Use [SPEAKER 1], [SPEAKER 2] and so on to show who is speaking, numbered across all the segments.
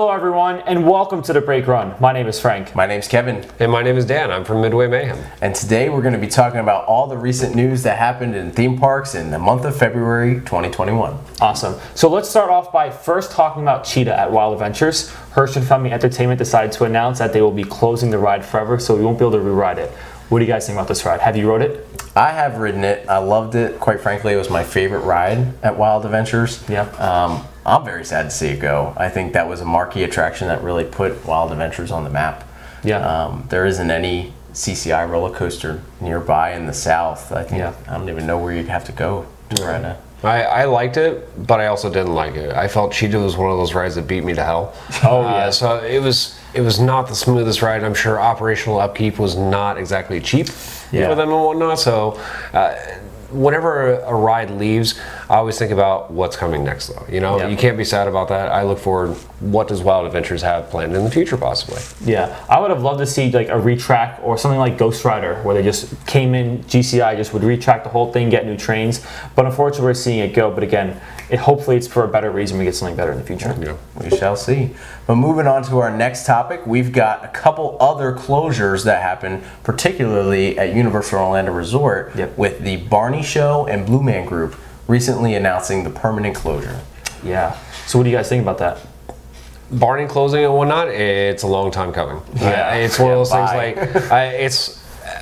[SPEAKER 1] Hello everyone, and welcome to The Break Run. My name is Frank.
[SPEAKER 2] My name's Kevin.
[SPEAKER 3] And my name is Dan. I'm from Midway Mayhem.
[SPEAKER 2] And today we're going to be talking about all the recent news that happened in theme parks in the month of February 2021.
[SPEAKER 1] Awesome. So let's start off by first talking about Cheetah at Wild Adventures. Herschend Entertainment decided to announce that they will be closing the ride forever, so we won't be able to re-ride it. What do you guys think about this ride? Have you rode it?
[SPEAKER 2] I have ridden it. I loved it. Quite frankly, it was my favorite ride at Wild Adventures.
[SPEAKER 1] Yeah.
[SPEAKER 2] I'm very sad to see it go. I think that was a marquee attraction that really put Wild Adventures on the map.
[SPEAKER 1] Yeah.
[SPEAKER 2] There isn't any CCI roller coaster nearby in the south. I think I don't even know where you'd have to go to ride it.
[SPEAKER 3] I liked it, but I also didn't like it. I felt Cheetah was one of those rides that beat me to hell.
[SPEAKER 1] Oh yeah.
[SPEAKER 3] So it was not the smoothest ride. I'm sure operational upkeep was not exactly cheap for them and whatnot. So whenever a ride leaves, I always think about what's coming next, though. You know, you can't be sad about that. I look forward, what does Wild Adventures have planned in the future, possibly?
[SPEAKER 1] Yeah, I would have loved to see like a retrack or something like Ghost Rider, where they just came in, GCI just would retrack the whole thing, get new trains. But unfortunately, we're seeing it go. But again, hopefully it's for a better reason. We get something better in the future.
[SPEAKER 3] Yeah.
[SPEAKER 2] We shall see. But moving on to our next topic, we've got a couple other closures that happened, particularly at Universal Orlando Resort, with the Barney Show and Blue Man Group recently announcing the permanent closure.
[SPEAKER 1] Yeah. So what do you guys think about that?
[SPEAKER 3] Barney closing and whatnot, it's a long time coming.
[SPEAKER 2] Yeah.
[SPEAKER 3] It's one of those things like,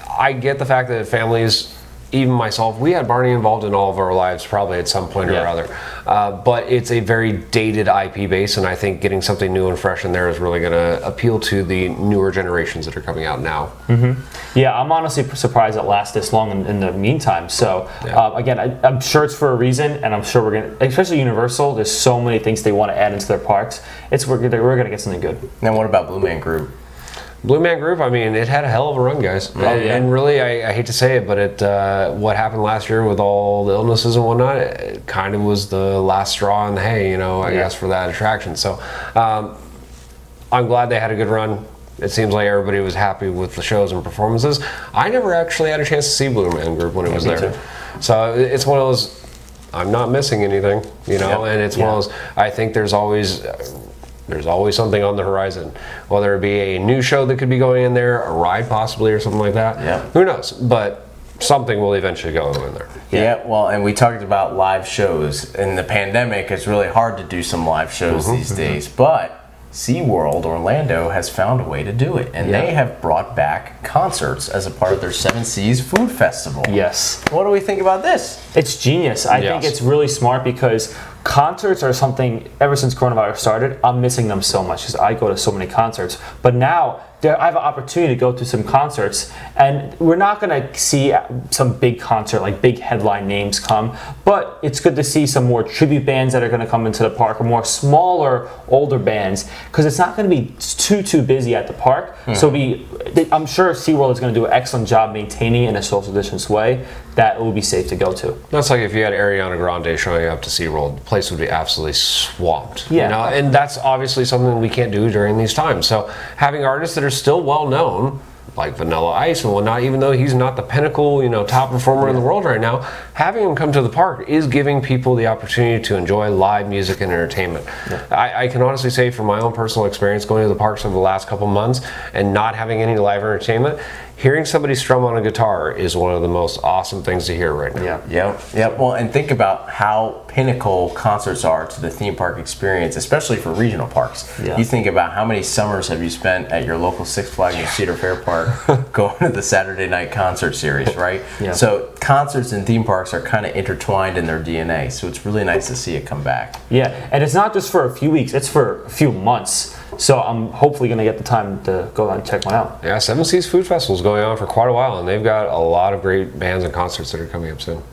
[SPEAKER 3] I get the fact that families, even myself, we had Barney involved in all of our lives probably at some point or other. But it's a very dated IP base, and I think getting something new and fresh in there is really going to appeal to the newer generations that are coming out now.
[SPEAKER 1] Mm-hmm. Yeah, I'm honestly surprised it lasts this long in the meantime. So again, I'm sure it's for a reason, and I'm sure we're going to, especially Universal, there's so many things they want to add into their parks. We're going to get something good.
[SPEAKER 2] Now what about Blue Man Group?
[SPEAKER 3] Blue Man Group, I mean, it had a hell of a run, guys. And really, I hate to say it, but what happened last year with all the illnesses and whatnot, it kind of was the last straw in the hay, you know, I guess, for that attraction. So I'm glad they had a good run. It seems like everybody was happy with the shows and performances. I never actually had a chance to see Blue Man Group when it was there.
[SPEAKER 1] Too.
[SPEAKER 3] So it's one of those, I'm not missing anything, you know, and it's one of those, I think there's always something on the horizon, whether it be a new show that could be going in there, a ride possibly, or something like that.
[SPEAKER 2] Yeah.
[SPEAKER 3] Who knows? But something will eventually go in there.
[SPEAKER 2] Yeah, well, and we talked about live shows. In the pandemic, it's really hard to do some live shows these days, but SeaWorld Orlando has found a way to do it, and they have brought back concerts as a part of their Seven Seas Food Festival.
[SPEAKER 1] Yes.
[SPEAKER 2] What do we think about this?
[SPEAKER 1] It's genius. I think it's really smart because concerts are something, ever since coronavirus started, I'm missing them so much because I go to so many concerts. But now, I have an opportunity to go to some concerts, and we're not going to see some big concert, like big headline names come, but it's good to see some more tribute bands that are going to come into the park, or more smaller, older bands, because it's not going to be too busy at the park. So I'm sure SeaWorld is going to do an excellent job maintaining it in a social distance way that it will be safe to go to.
[SPEAKER 3] That's like if you had Ariana Grande showing up to SeaWorld, the place would be absolutely swamped.
[SPEAKER 1] Yeah.
[SPEAKER 3] You know? And that's obviously something we can't do during these times. So having artists that are still well known, like Vanilla Ice and whatnot, even though he's not the pinnacle, you know, top performer in the world right now, having him come to the park is giving people the opportunity to enjoy live music and entertainment. I can honestly say from my own personal experience going to the parks over the last couple months and not having any live entertainment, hearing somebody strum on a guitar is one of the most awesome things to hear right now.
[SPEAKER 2] Yep. Well, and think about how pinnacle concerts are to the theme park experience, especially for regional parks. You think about how many summers have you spent at your local Six Flags or Cedar Fair park going to the Saturday night concert series, right? So concerts and theme parks are kind of intertwined in their DNA, so it's really nice to see it come back.
[SPEAKER 1] Yeah, and it's not just for a few weeks, it's for a few months. So I'm hopefully going to get the time to go out and check one out.
[SPEAKER 3] Yeah, Seven Seas Food Festival is going on for quite a while, and they've got a lot of great bands and concerts that are coming up soon.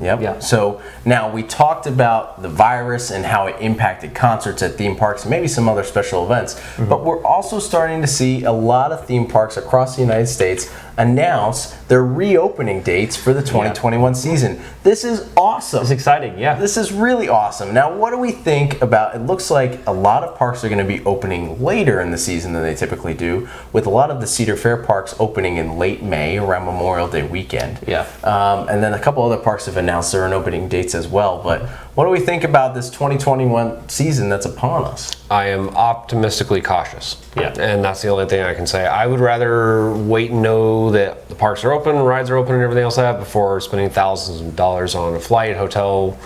[SPEAKER 2] So now we talked about the virus and how it impacted concerts at theme parks and maybe some other special events, but we're also starting to see a lot of theme parks across the United States announce their reopening dates for the 2021 season. This is awesome.
[SPEAKER 1] It's exciting,
[SPEAKER 2] This is really awesome. Now, what do we think about, it looks like a lot of parks are going to be opening later in the season than they typically do, with a lot of the Cedar Fair parks opening in late May around Memorial Day weekend. And then a couple other parks have announced their opening dates as well, but What do we think about this 2021 season that's upon us?
[SPEAKER 3] I am optimistically cautious.
[SPEAKER 1] Yeah.
[SPEAKER 3] And that's the only thing I can say. I would rather wait and know that the parks are open, rides are open, and everything else like that before spending thousands of dollars on a flight, hotel,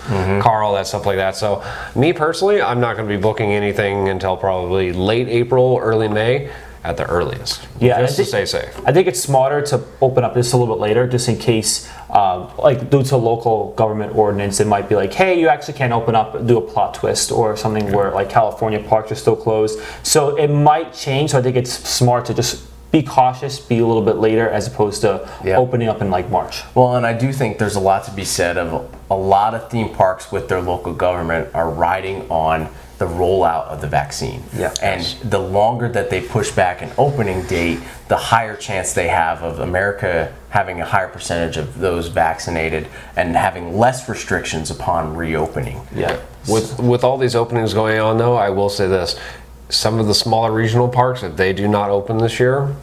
[SPEAKER 3] car, all that stuff like that. So, me personally, I'm not going to be booking anything until probably late April, early May. At the earliest, just to stay safe.
[SPEAKER 1] I think it's smarter to open up just a little bit later, just in case, like due to local government ordinance, it might be like, hey, you actually can't open up, do a plot twist or something where like California parks are still closed. So it might change. So I think it's smart to just be cautious, be a little bit later as opposed to opening up in like March.
[SPEAKER 2] Well, and I do think there's a lot to be said of a lot of theme parks with their local government are riding on the rollout of the vaccine.
[SPEAKER 1] Yeah.
[SPEAKER 2] And the longer that they push back an opening date, the higher chance they have of America having a higher percentage of those vaccinated and having less restrictions upon reopening.
[SPEAKER 1] Yeah.
[SPEAKER 3] With all these openings going on, though, I will say this. Some of the smaller regional parks, if they do not open this year,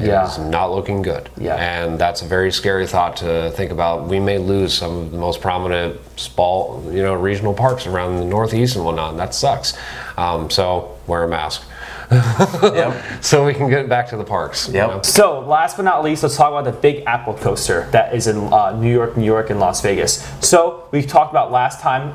[SPEAKER 3] it's not looking good.
[SPEAKER 1] Yeah.
[SPEAKER 3] And that's a very scary thought to think about. We may lose some of the most prominent regional parks around the Northeast and whatnot, and that sucks. So wear a mask. So we can get back to the parks.
[SPEAKER 1] So last but not least, let's talk about the Big Apple coaster that is in New York, and Las Vegas. So we talked about last time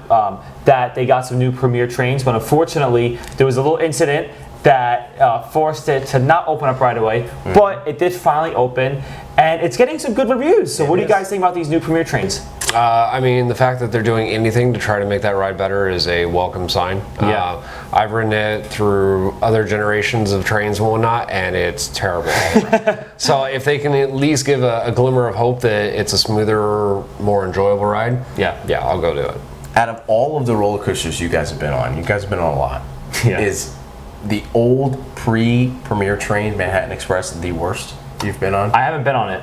[SPEAKER 1] that they got some new premier trains, but unfortunately there was a little incident that forced it to not open up right away, but it did finally open, and it's getting some good reviews. So what do you guys think about these new premier trains?
[SPEAKER 3] I mean, the fact that they're doing anything to try to make that ride better is a welcome sign. I've ridden it through other generations of trains and whatnot, and it's terrible. So if they can at least give a glimmer of hope that it's a smoother, more enjoyable ride, I'll go do it.
[SPEAKER 2] Out of all of the roller coasters you guys have been on a lot, is the old pre-Premier train Manhattan Express the worst you've been on?
[SPEAKER 1] I haven't been on it,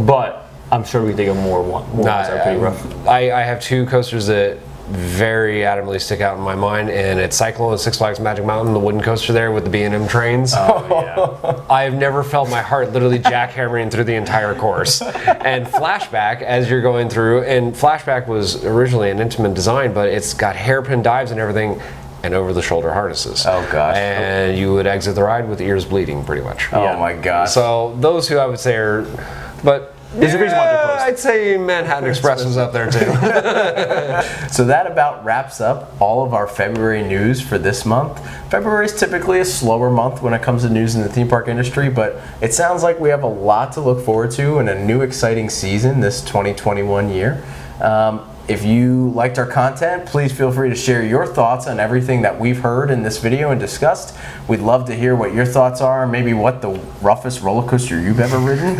[SPEAKER 1] but I'm sure we think of more ones that are pretty rough.
[SPEAKER 3] I have two coasters that very adamantly stick out in my mind, and it's Cyclone and Six Flags Magic Mountain, the wooden coaster there with the B&M trains. I have never felt my heart literally jackhammering through the entire course. And Flashback, as you're going through, and Flashback was originally an intimate design, but it's got hairpin dives and everything, and over-the-shoulder harnesses.
[SPEAKER 2] Oh gosh!
[SPEAKER 3] And you would exit the ride with ears bleeding, pretty much.
[SPEAKER 2] Oh my gosh!
[SPEAKER 3] So those two I would say are, but
[SPEAKER 1] there's a reason why they're closed.
[SPEAKER 3] I'd say Manhattan Express was up there too.
[SPEAKER 2] So that about wraps up all of our February news for this month. February is typically a slower month when it comes to news in the theme park industry, but it sounds like we have a lot to look forward to in a new exciting season this 2021 year. If you liked our content, please feel free to share your thoughts on everything that we've heard in this video and discussed. We'd love to hear what your thoughts are, maybe what the roughest roller coaster you've ever ridden.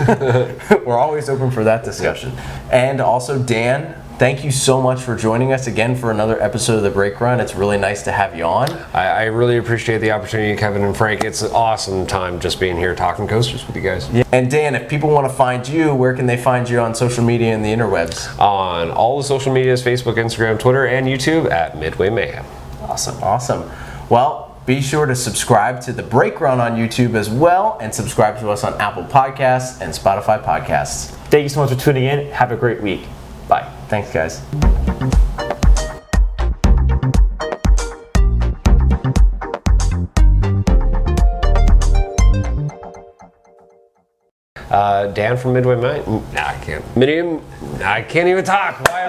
[SPEAKER 2] We're always open for that discussion. And also, Dan, thank you so much for joining us again for another episode of The Break Run. It's really nice to have you on.
[SPEAKER 3] I really appreciate the opportunity, Kevin and Frank. It's an awesome time just being here talking coasters with you guys.
[SPEAKER 2] Yeah. And Dan, if people want to find you, where can they find you on social media and the interwebs?
[SPEAKER 3] On all the social medias, Facebook, Instagram, Twitter, and YouTube at Midway Mayhem.
[SPEAKER 2] Awesome. Well, be sure to subscribe to The Break Run on YouTube as well, and subscribe to us on Apple Podcasts and Spotify Podcasts.
[SPEAKER 1] Thank you so much for tuning in. Have a great week. Bye.
[SPEAKER 2] Thanks, guys.
[SPEAKER 3] Dan from Midway Mayhem. I can't even talk. Why